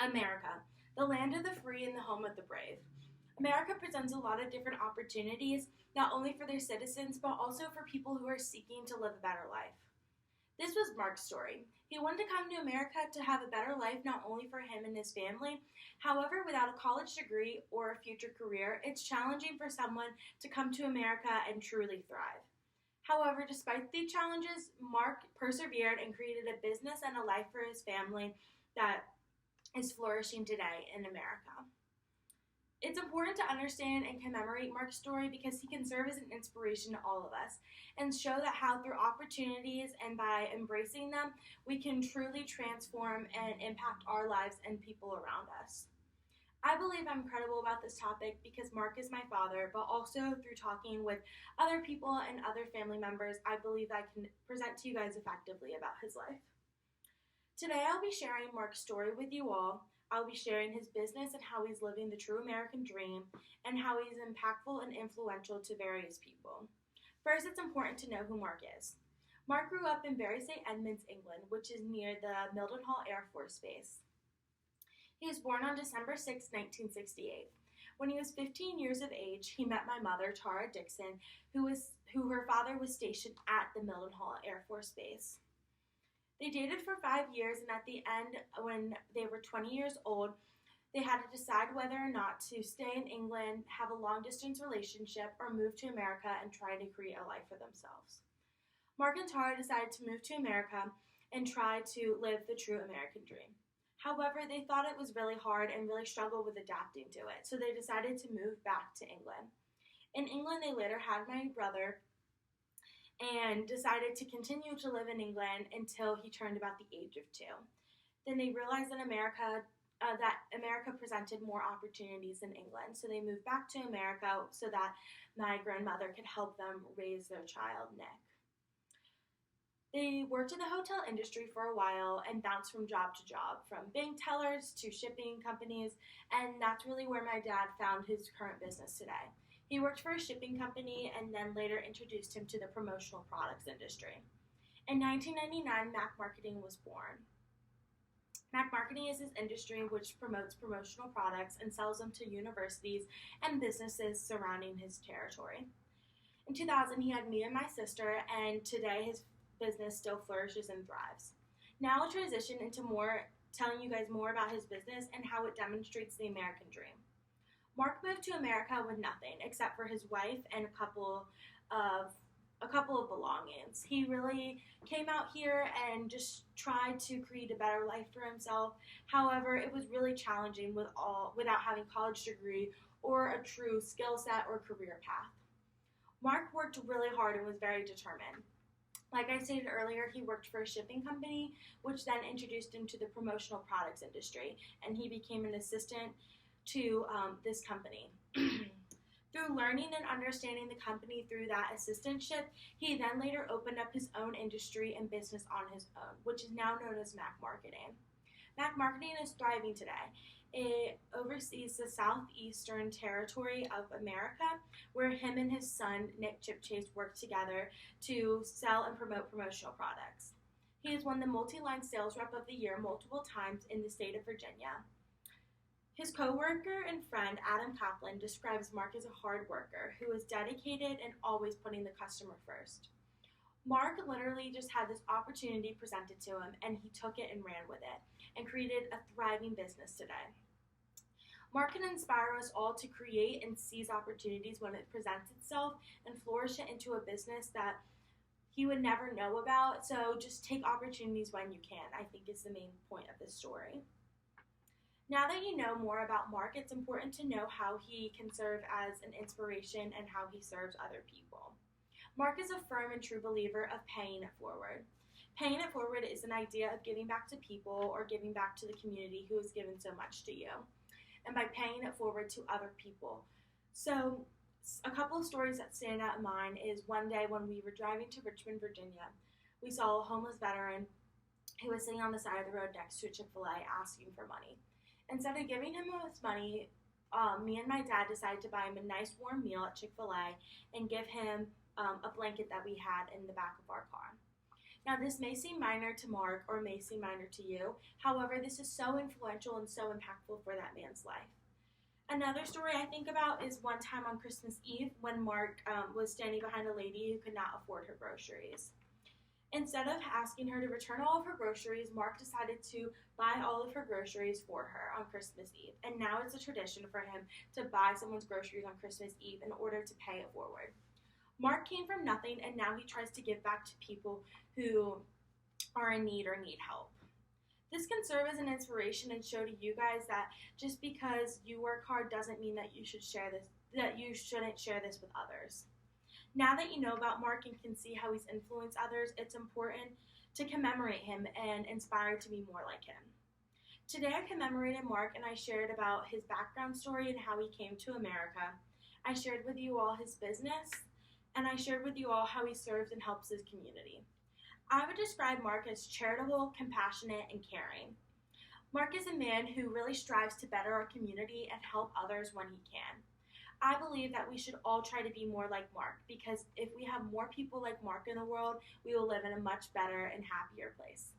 America, the land of the free and the home of the brave. America presents a lot of different opportunities, not only for their citizens, but also for people who are seeking to live a better life. This was Mark's story. He wanted to come to America to have a better life, not only for him and his family. However, without a college degree or a future career, it's challenging for someone to come to America and truly thrive. However, despite the challenges, Mark persevered and created a business and a life for his family that is flourishing today in America. It's important to understand and commemorate Mark's story because he can serve as an inspiration to all of us and show that how through opportunities and by embracing them, we can truly transform and impact our lives and people around us. I believe I'm credible about this topic because Mark is my father, but also through talking with other people and other family members, I believe I can present to you guys effectively about his life. Today I'll be sharing Mark's story with you all. I'll be sharing his business and how he's living the true American dream and how he's impactful and influential to various people. First, it's important to know who Mark is. Mark grew up in Bury St. Edmunds, England, which is near the Mildenhall Air Force Base. He was born on December 6, 1968. When he was 15 years of age, he met my mother, Tara Dixon, who her father was stationed at the Mildenhall Air Force Base. They dated for 5 years, and at the end, when they were 20 years old, they had to decide whether or not to stay in England, have a long-distance relationship, or move to America and try to create a life for themselves. Mark and Tara decided to move to America and try to live the true American dream. However, they thought it was really hard and really struggled with adapting to it, so they decided to move back to England. In England, they later had my brother and decided to continue to live in England until he turned about the age of 2. Then they realized that America presented more opportunities than England, so they moved back to America so that my grandmother could help them raise their child, Nick. They worked in the hotel industry for a while and bounced from job to job, from bank tellers to shipping companies, and that's really where my dad found his current business today. He worked for a shipping company and then later introduced him to the promotional products industry. In 1999, Mac Marketing was born. Mac Marketing is his industry which promotes promotional products and sells them to universities and businesses surrounding his territory. In 2000, he had me and my sister, and today his business still flourishes and thrives. Now I'll transition into telling you guys more about his business and how it demonstrates the American dream. Mark moved to America with nothing except for his wife and a couple of belongings. He really came out here and just tried to create a better life for himself. However, it was really challenging without having a college degree or a true skill set or career path. Mark worked really hard and was very determined. Like I stated earlier, he worked for a shipping company, which then introduced him to the promotional products industry, and he became an assistant to this company. Through learning and understanding the company through that assistantship, he then later opened up his own industry and business on his own, which is now known as Mac Marketing. Mac Marketing is thriving today. It oversees the southeastern territory of America, where him and his son, Nick Chipchase, work together to sell and promote promotional products. He has won the Multi-Line Sales Rep of the Year multiple times in the state of Virginia. His co-worker and friend, Adam Kaplan, describes Mark as a hard worker who is dedicated and always putting the customer first. Mark literally just had this opportunity presented to him, and he took it and ran with it and created a thriving business today. Mark can inspire us all to create and seize opportunities when it presents itself and flourish it into a business that he would never know about. So just take opportunities when you can, I think is the main point of this story. Now that you know more about Mark, it's important to know how he can serve as an inspiration and how he serves other people. Mark is a firm and true believer of paying it forward. Paying it forward is an idea of giving back to people or giving back to the community who has given so much to you, and by paying it forward to other people. So a couple of stories that stand out in mind is one day when we were driving to Richmond, Virginia, we saw a homeless veteran who was sitting on the side of the road next to a Chick-fil-A asking for money. Instead of giving him his money, me and my dad decided to buy him a nice warm meal at Chick-fil-A and give him a blanket that we had in the back of our car. Now, this may seem minor to Mark or may seem minor to you. However, this is so influential and so impactful for that man's life. Another story I think about is one time on Christmas Eve when Mark was standing behind a lady who could not afford her groceries. Instead of asking her to return all of her groceries, Mark decided to buy all of her groceries for her on Christmas Eve. And now it's a tradition for him to buy someone's groceries on Christmas Eve in order to pay it forward. Mark came from nothing, and now he tries to give back to people who are in need or need help. This can serve as an inspiration and show to you guys that just because you work hard doesn't mean that you shouldn't share this with others. Now that you know about Mark and can see how he's influenced others, it's important to commemorate him and inspire to be more like him. Today I commemorated Mark and I shared about his background story and how he came to America. I shared with you all his business, and I shared with you all how he serves and helps his community. I would describe Mark as charitable, compassionate, and caring. Mark is a man who really strives to better our community and help others when he can. I believe that we should all try to be more like Mark, because if we have more people like Mark in the world, we will live in a much better and happier place.